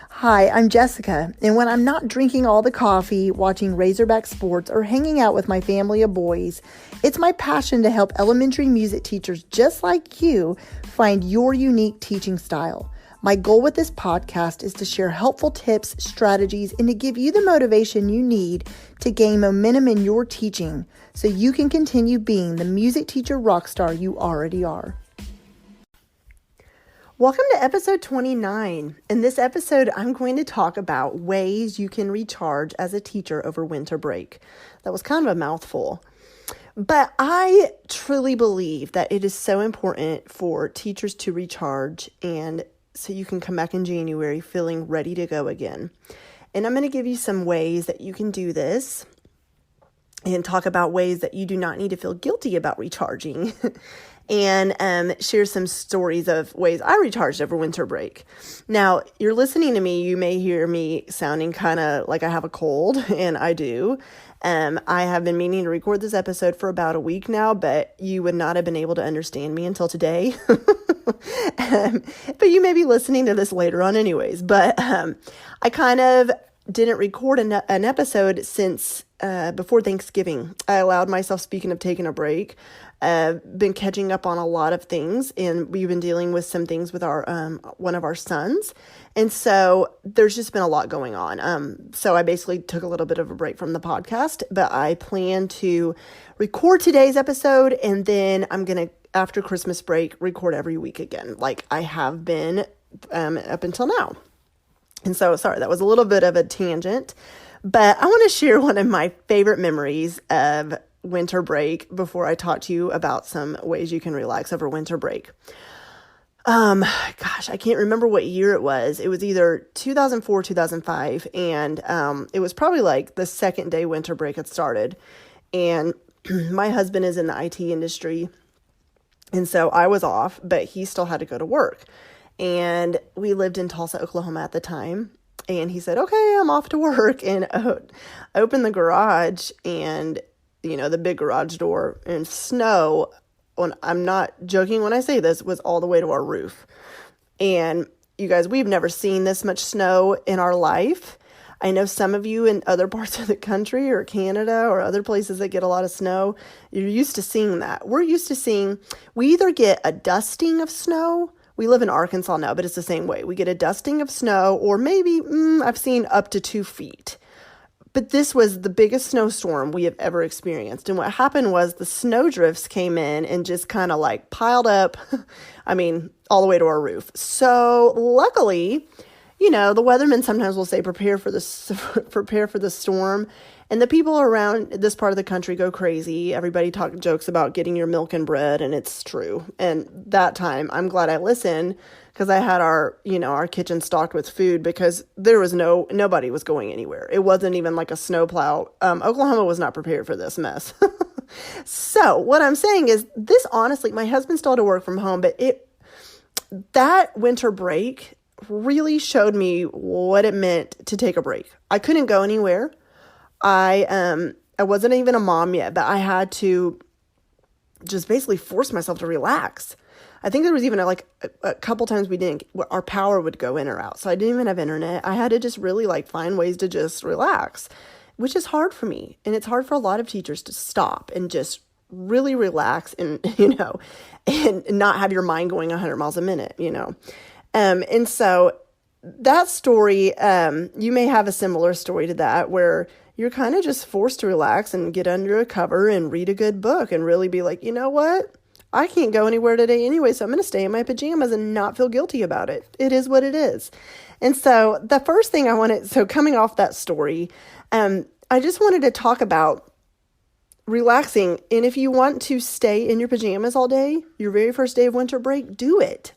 Hi, I'm Jessica, and when I'm not drinking all the coffee, watching Razorback sports, or hanging out with my family of boys, it's my passion to help elementary music teachers just like you find your unique teaching style. My goal with this podcast is to share helpful tips, strategies, and to give you the motivation you need to gain momentum in your teaching so you can continue being the music teacher rock star you already are. Welcome to episode 29. In this episode, I'm going to talk about ways you can recharge as a teacher over winter break. That was kind of a mouthful, but I truly believe that it is so important for teachers to recharge and so you can come back in January feeling ready to go again. And I'm going to give you some ways that you can do this and talk about ways that you do not need to feel guilty about recharging. And share some stories of ways I recharged over winter break. Now, you're listening to me, you may hear me sounding kind of like I have a cold, and I do. I have been meaning to record this episode for about a week now, but you would not have been able to understand me until today. But you may be listening to this later on anyways. But I kind of didn't record an episode since before Thanksgiving. I allowed myself, speaking of taking a break, been catching up on a lot of things, and we've been dealing with some things with our one of our sons, and so there's just been a lot going on. So I basically took a little bit of a break from the podcast, but I plan to record today's episode, and then I'm gonna, after Christmas break, record every week again, like I have been up until now. And so, sorry, that was a little bit of a tangent, but I want to share one of my favorite memories of winter break before I talk to you about some ways you can relax over winter break. Gosh, I can't remember what year it was. It was either 2004, 2005, and it was probably like the second day winter break had started. And my husband is in the IT industry, and so I was off, but he still had to go to work. And we lived in Tulsa, Oklahoma at the time. And he said, okay, I'm off to work, and opened the garage, and the big garage door, and snow, I'm not joking when I say this, was all the way to our roof. And you guys, we've never seen this much snow in our life. I know some of you in other parts of the country or Canada or other places that get a lot of snow, you're used to seeing that. We're used to seeing, we either get a dusting of snow. We live in Arkansas now, but it's the same way. We get a dusting of snow, or maybe I've seen up to 2 feet. But this was the biggest snowstorm we have ever experienced. And what happened was the snow drifts came in and just kind of like piled up, all the way to our roof. So luckily, the weathermen sometimes will say, prepare for the storm. And the people around this part of the country go crazy. Everybody jokes about getting your milk and bread, and it's true. And that time, I'm glad I listened, because I had our kitchen stocked with food, because there was nobody was going anywhere. It wasn't even like a snowplow. Oklahoma was not prepared for this mess. So what I'm saying is this, honestly, my husband still had to work from home, but that winter break really showed me what it meant to take a break. I couldn't go anywhere. I wasn't even a mom yet, but I had to just basically force myself to relax. I think there was even a couple times our power would go in or out. So I didn't even have internet. I had to just really find ways to just relax, which is hard for me. And it's hard for a lot of teachers to stop and just really relax and, and not have your mind going 100 miles a minute, And so that story, you may have a similar story to that, where you're kind of just forced to relax and get under a cover and read a good book and really be like, you know what? I can't go anywhere today anyway, so I'm going to stay in my pajamas and not feel guilty about it. It is what it is. And so the first thing coming off that story, I just wanted to talk about relaxing. And if you want to stay in your pajamas all day, your very first day of winter break, do it.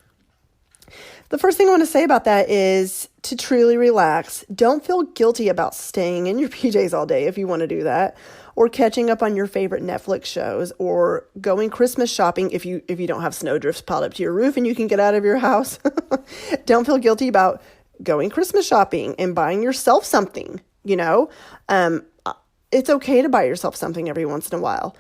The first thing I want to say about that is to truly relax. Don't feel guilty about staying in your PJs all day if you want to do that, or catching up on your favorite Netflix shows, or going Christmas shopping if you don't have snowdrifts piled up to your roof and you can get out of your house. Don't feel guilty about going Christmas shopping and buying yourself something, It's okay to buy yourself something every once in a while.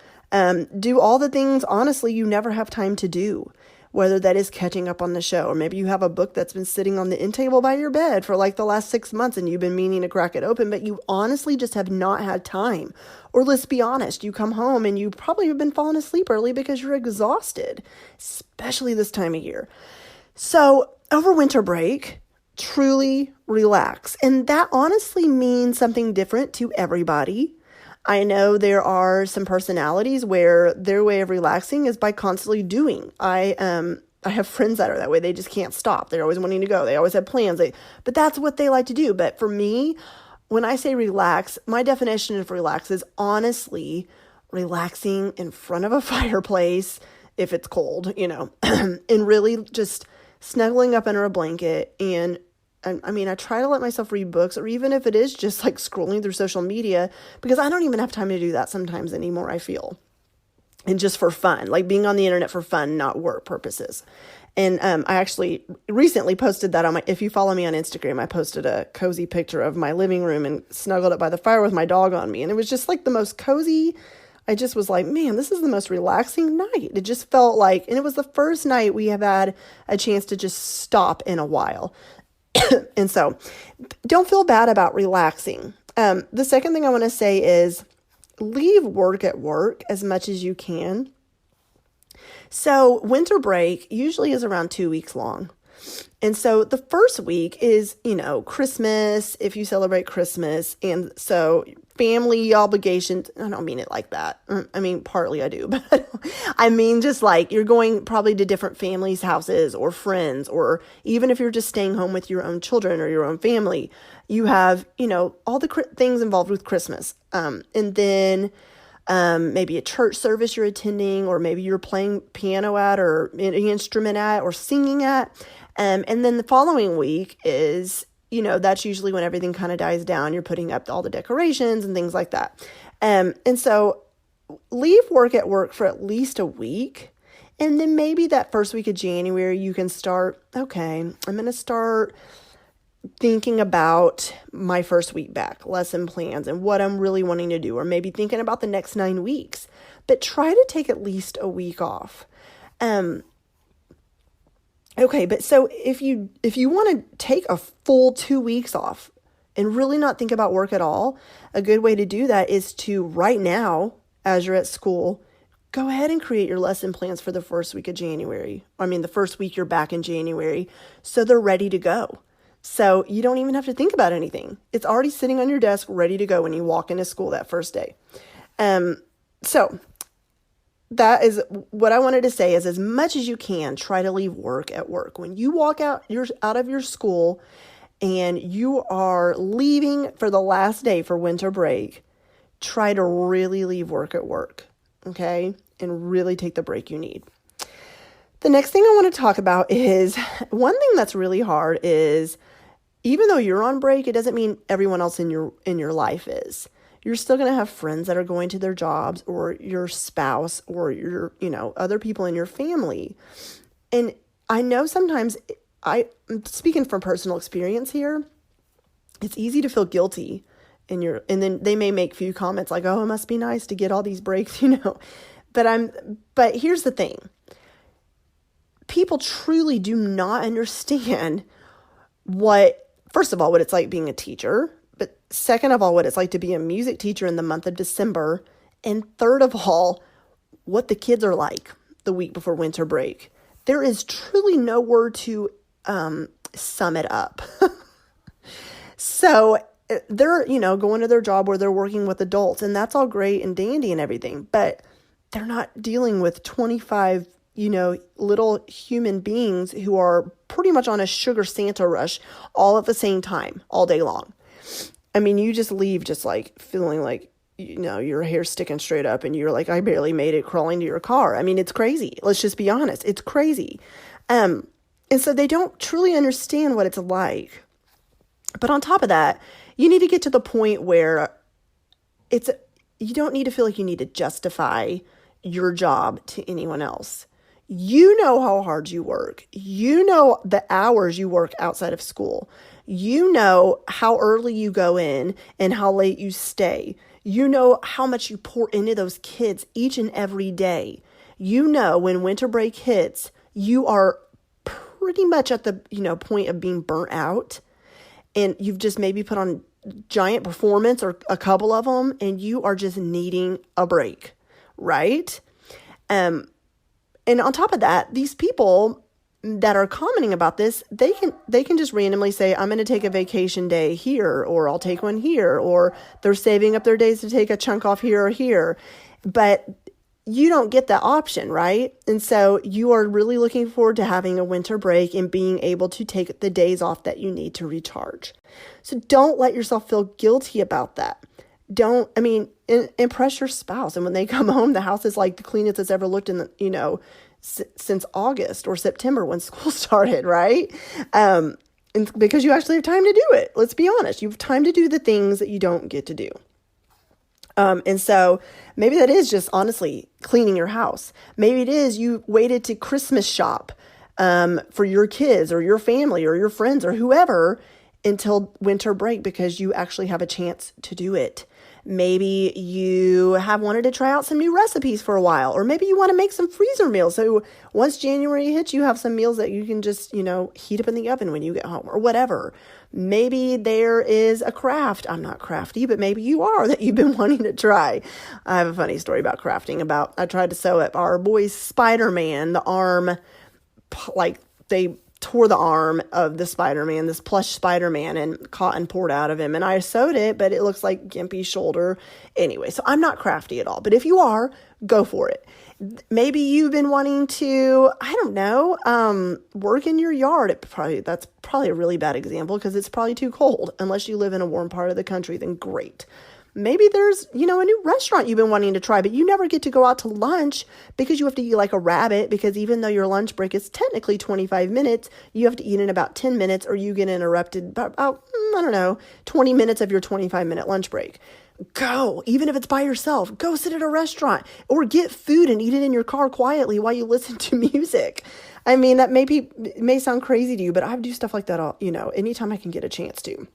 Do all the things, honestly, you never have time to do. whether that is catching up on the show, or maybe you have a book that's been sitting on the end table by your bed for like the last 6 months and you've been meaning to crack it open, but you honestly just have not had time. Or let's be honest, you come home and you probably have been falling asleep early because you're exhausted, especially this time of year. So over winter break, truly relax. And that honestly means something different to everybody. I know there are some personalities where their way of relaxing is by constantly doing. I have friends that are that way. They just can't stop. They're always wanting to go. They always have plans. But that's what they like to do. But for me, when I say relax, my definition of relax is honestly relaxing in front of a fireplace if it's cold, and really just snuggling up under a blanket. And I mean, I try to let myself read books, or even if it is just like scrolling through social media, because I don't even have time to do that sometimes anymore, I feel. And just for fun, like being on the internet for fun, not work purposes. And I actually recently posted that if you follow me on Instagram, I posted a cozy picture of my living room and snuggled up by the fire with my dog on me. And it was just like the most cozy. I just was like, man, this is the most relaxing night. It just felt like, and it was the first night we have had a chance to just stop in a while. And so don't feel bad about relaxing. The second thing I want to say is leave work at work as much as you can. So winter break usually is around 2 weeks long. And so the first week is, Christmas, if you celebrate Christmas. And so family obligations, I don't mean it like that. I mean, partly I do, but I mean, just like you're going probably to different families' houses or friends, or even if you're just staying home with your own children or your own family, you have, all the things involved with Christmas. And then maybe a church service you're attending, or maybe you're playing piano at, or any instrument at, or singing at. And then the following week is, that's usually when everything kind of dies down. You're putting up all the decorations and things like that. And so leave work at work for at least a week. And then maybe that first week of January, you can start, okay, I'm going to start thinking about my first week back, lesson plans, and what I'm really wanting to do, or maybe thinking about the next 9 weeks. But try to take at least a week off. Okay, but so if you want to take a full 2 weeks off and really not think about work at all, a good way to do that is to right now, as you're at school, go ahead and create your lesson plans for the first week of January. The first week you're back in January, so they're ready to go. So you don't even have to think about anything. It's already sitting on your desk, ready to go when you walk into school that first day. So that is what I wanted to say is, as much as you can, try to leave work at work. When you walk out of your school and you are leaving for the last day for winter break, try to really leave work at work, okay? And really take the break you need. The next thing I want to talk about is, one thing that's really hard is, even though you're on break, it doesn't mean everyone else in your life is. You're still going to have friends that are going to their jobs, or your spouse, or your, other people in your family. And I know sometimes, I'm speaking from personal experience here, it's easy to feel guilty and then they may make a few comments like, oh, it must be nice to get all these breaks, but here's the thing. People truly do not understand first of all, what it's like being a teacher. But second of all, what it's like to be a music teacher in the month of December. And third of all, what the kids are like the week before winter break. There is truly no word to sum it up. So they're, going to their job where they're working with adults, and that's all great and dandy and everything. But they're not dealing with 25, little human beings who are pretty much on a sugar Santa rush all at the same time, all day long. You just leave just like feeling like, your hair sticking straight up and you're like, I barely made it crawling to your car. It's crazy. Let's just be honest. It's crazy. And so they don't truly understand what it's like. But on top of that, you need to get to the point where you don't need to feel like you need to justify your job to anyone else. You know how hard you work. You know the hours you work outside of school. You know how early you go in and how late you stay. You know how much you pour into those kids each and every day. You know when winter break hits, you are pretty much at the, point of being burnt out, and you've just maybe put on giant performance or a couple of them, and you are just needing a break, right? And on top of that, these people that are commenting about this, they can just randomly say, I'm going to take a vacation day here, or I'll take one here, or they're saving up their days to take a chunk off here or here. But you don't get that option, right? And so you are really looking forward to having a winter break and being able to take the days off that you need to recharge. So don't let yourself feel guilty about that. Impress your spouse. And when they come home, the house is like the cleanest it's ever looked in the, since August or September when school started, right? And because you actually have time to do it. Let's be honest. You have time to do the things that you don't get to do. And so maybe that is just honestly cleaning your house. Maybe it is you waited to Christmas shop for your kids or your family or your friends or whoever until winter break because you actually have a chance to do it. Maybe you have wanted to try out some new recipes for a while, or maybe you want to make some freezer meals. So once January hits, you have some meals that you can just, heat up in the oven when you get home or whatever. Maybe there is a craft. I'm not crafty, but maybe you are that you've been wanting to try. I have a funny story about crafting. I tried to sew up our boy's Spider-Man, the arm, like they tore the arm of the Spider-Man, this plush Spider-Man, and cotton poured out of him. And I sewed it, but it looks like Gimpy's shoulder. Anyway, so I'm not crafty at all. But if you are, go for it. Maybe you've been wanting to, work in your yard. That's probably a really bad example because it's probably too cold. Unless you live in a warm part of the country, then great. Maybe there's, a new restaurant you've been wanting to try, but you never get to go out to lunch because you have to eat like a rabbit, because even though your lunch break is technically 25 minutes, you have to eat in about 10 minutes or you get interrupted about 20 minutes of your 25-minute lunch break. Go, even if it's by yourself, go sit at a restaurant or get food and eat it in your car quietly while you listen to music. That may sound crazy to you, but I do stuff like that anytime I can get a chance to.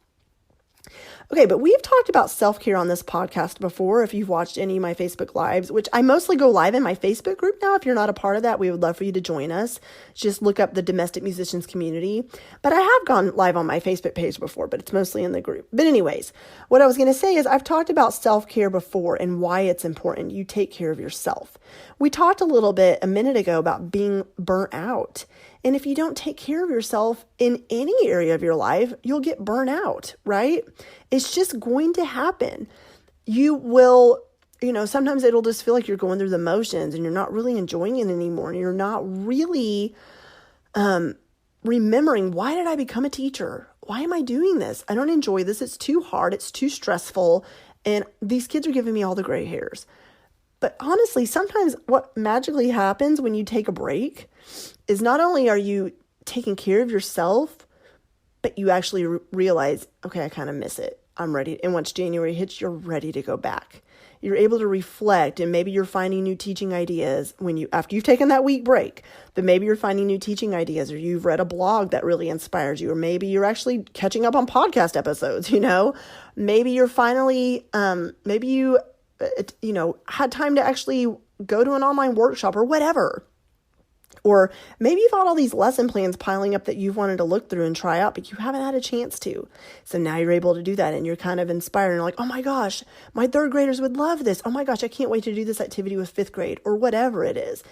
Okay, but we've talked about self-care on this podcast before. If you've watched any of my Facebook Lives, which I mostly go live in my Facebook group now. If you're not a part of that, we would love for you to join us. Just look up the Domestic Musicians Community. But I have gone live on my Facebook page before, but it's mostly in the group. But anyways, what I was going to say is I've talked about self-care before and why it's important you take care of yourself. We talked a little bit a minute ago about being burnt out. And if you don't take care of yourself in any area of your life, you'll get burnt out, right? It's just going to happen. You will, sometimes it'll just feel like you're going through the motions and you're not really enjoying it anymore. And you're not really remembering, why did I become a teacher? Why am I doing this? I don't enjoy this. It's too hard. It's too stressful. And these kids are giving me all the gray hairs. But honestly, sometimes what magically happens when you take a break is not only are you taking care of yourself, but you actually realize, okay, I kind of miss it. I'm ready. And once January hits, you're ready to go back. You're able to reflect, and maybe you're finding new teaching ideas after you've taken that week break. But maybe you're finding new teaching ideas, or you've read a blog that really inspires you, or maybe you're actually catching up on podcast episodes. Maybe you're finally, maybe you had time to actually go to an online workshop or whatever. Or maybe you've got all these lesson plans piling up that you've wanted to look through and try out, but you haven't had a chance to. So now you're able to do that, and you're kind of inspired. And you're like, oh my gosh, my third graders would love this. Oh my gosh, I can't wait to do this activity with fifth grade, or whatever it is.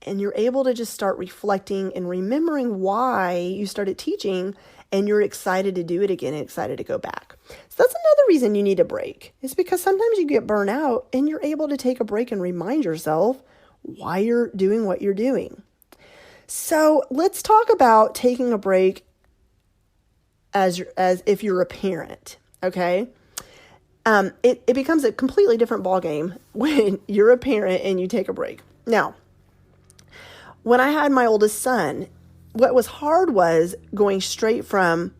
And you're able to just start reflecting and remembering why you started teaching, and you're excited to do it again and excited to go back. So that's another reason you need a break. It's because sometimes you get burnt out, and you're able to take a break and remind yourself why you're doing what you're doing. So let's talk about taking a break as if you're a parent, okay? It becomes a completely different ballgame when you're a parent and you take a break. Now, when I had my oldest son, what was hard was going straight from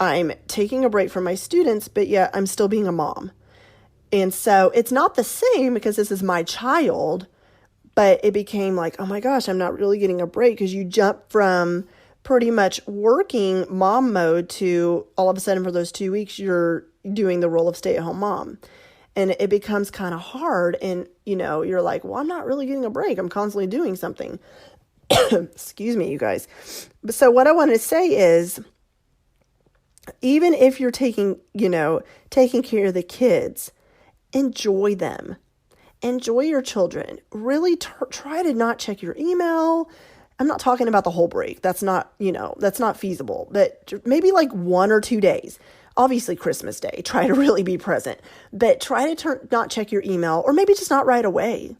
I'm taking a break from my students, but yet I'm still being a mom. And so it's not the same because this is my child. But it became like, oh my gosh, I'm not really getting a break, because you jump from pretty much working mom mode to all of a sudden for those 2 weeks, you're doing the role of stay-at-home mom. And it becomes kind of hard. And, you're like, well, I'm not really getting a break. I'm constantly doing something. Excuse me, you guys. So what I want to say is, even if you're taking care of the kids, enjoy them. Enjoy your children. Really try to not check your email. I'm not talking about the whole break. That's not feasible. But maybe like 1 or 2 days. Obviously Christmas Day, try to really be present. But try to not check your email, or maybe just not right away.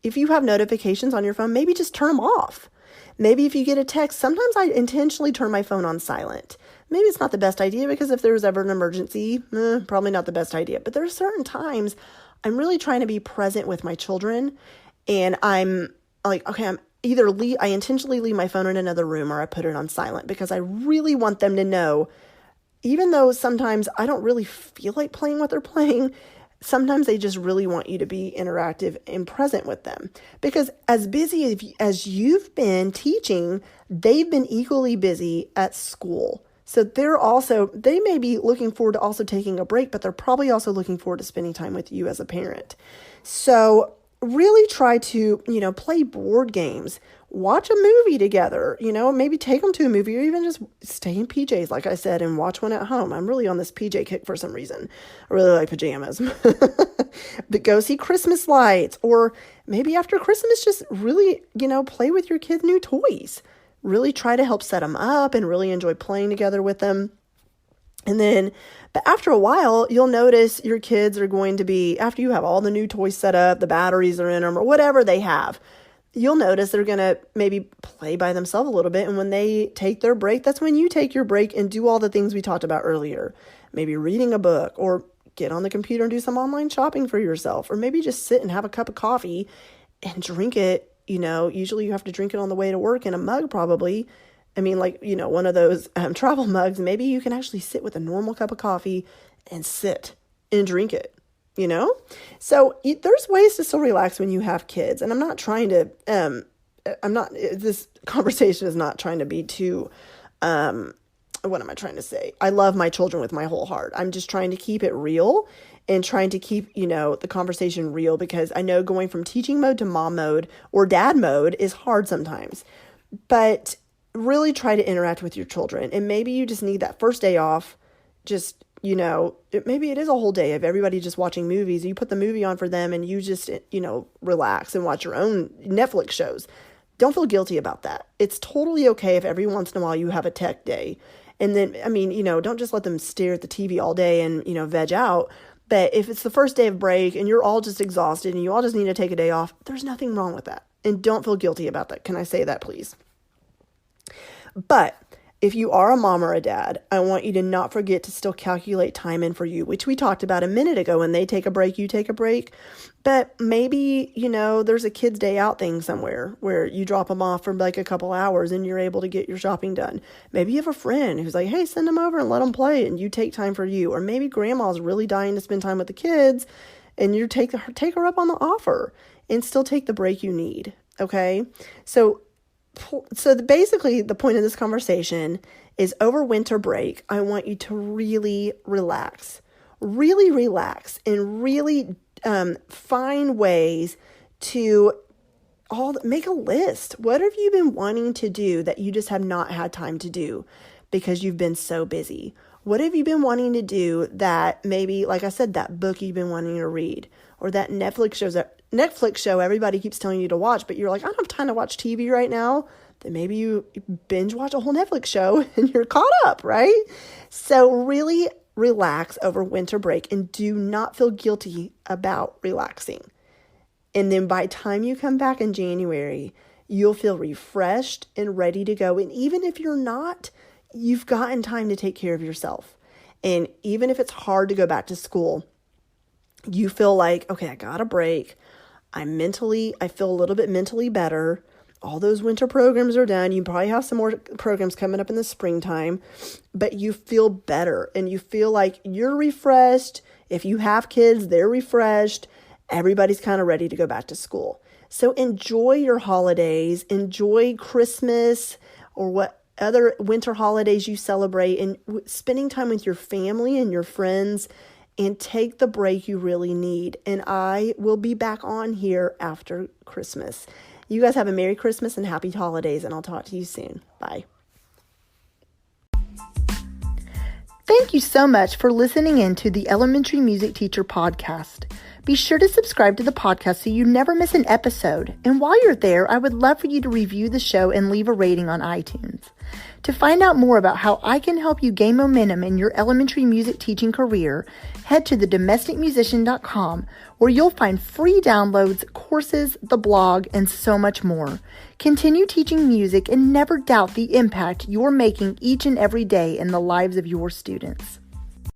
If you have notifications on your phone, maybe just turn them off. Maybe if you get a text, sometimes I intentionally turn my phone on silent. Maybe it's not the best idea, because if there was ever an emergency, probably not the best idea. But there are certain times I'm really trying to be present with my children, and I'm like, okay, I intentionally leave my phone in another room, or I put it on silent, because I really want them to know, even though sometimes I don't really feel like playing what they're playing, sometimes they just really want you to be interactive and present with them. Because as busy as you've been teaching, they've been equally busy at school. So they may be looking forward to also taking a break, but they're probably also looking forward to spending time with you as a parent. So really try to, play board games, watch a movie together, maybe take them to a movie, or even just stay in PJs, like I said, and watch one at home. I'm really on this PJ kick for some reason. I really like pajamas. But go see Christmas lights, or maybe after Christmas, just really, play with your kids' new toys. Really try to help set them up and really enjoy playing together with them. But after a while, you'll notice your kids are going to be, after you have all the new toys set up, the batteries are in them, or whatever they have, you'll notice they're going to maybe play by themselves a little bit. And when they take their break, that's when you take your break and do all the things we talked about earlier. Maybe reading a book, or get on the computer and do some online shopping for yourself, or maybe just sit and have a cup of coffee and drink it. Usually you have to drink it on the way to work in a mug, probably. I mean, one of those travel mugs. Maybe you can actually sit with a normal cup of coffee and sit and drink it, So there's ways to still relax when you have kids. And I'm not trying to, this conversation is not trying to be too, what am I trying to say? I love my children with my whole heart. I'm just trying to keep it real, and trying to keep, the conversation real, because I know going from teaching mode to mom mode or dad mode is hard sometimes. But really try to interact with your children. And maybe you just need that first day off. Just, maybe it is a whole day of everybody just watching movies. You put the movie on for them, and you just, relax and watch your own Netflix shows. Don't feel guilty about that. It's totally okay if every once in a while you have a tech day. And then, don't just let them stare at the TV all day and, veg out. But if it's the first day of break and you're all just exhausted and you all just need to take a day off, there's nothing wrong with that. And don't feel guilty about that. Can I say that, please? But if you are a mom or a dad, I want you to not forget to still calculate time in for you, which we talked about a minute ago. When they take a break, you take a break. But maybe, there's a kids' day out thing somewhere where you drop them off for like a couple hours and you're able to get your shopping done. Maybe you have a friend who's like, hey, send them over and let them play, and you take time for you. Or maybe grandma's really dying to spend time with the kids, and you take her up on the offer and still take the break you need. Okay. So basically the point of this conversation is, over winter break, I want you to really relax, and really find ways to make a list. What have you been wanting to do that you just have not had time to do because you've been so busy? What have you been wanting to do that maybe, like I said, that book you've been wanting to read, or that Netflix show everybody keeps telling you to watch, but you're like, I don't have time to watch TV right now. Then maybe you binge watch a whole Netflix show and you're caught up, right? So really relax over winter break, and do not feel guilty about relaxing. And then by the time you come back in January, you'll feel refreshed and ready to go. And even if you're not, you've gotten time to take care of yourself. And even if it's hard to go back to school, you feel like, okay, I got a break. I feel a little bit mentally better. All those winter programs are done. You probably have some more programs coming up in the springtime, but you feel better and you feel like you're refreshed. If you have kids, they're refreshed. Everybody's kind of ready to go back to school. So enjoy your holidays, enjoy Christmas or what other winter holidays you celebrate, and spending time with your family and your friends, and take the break you really need. And I will be back on here after Christmas. You guys have a Merry Christmas and Happy Holidays, and I'll talk to you soon. Bye. Thank you so much for listening in to the Elementary Music Teacher Podcast. Be sure to subscribe to the podcast so you never miss an episode. And while you're there, I would love for you to review the show and leave a rating on iTunes. To find out more about how I can help you gain momentum in your elementary music teaching career, head to thedomesticmusician.com, where you'll find free downloads, courses, the blog, and so much more. Continue teaching music and never doubt the impact you're making each and every day in the lives of your students.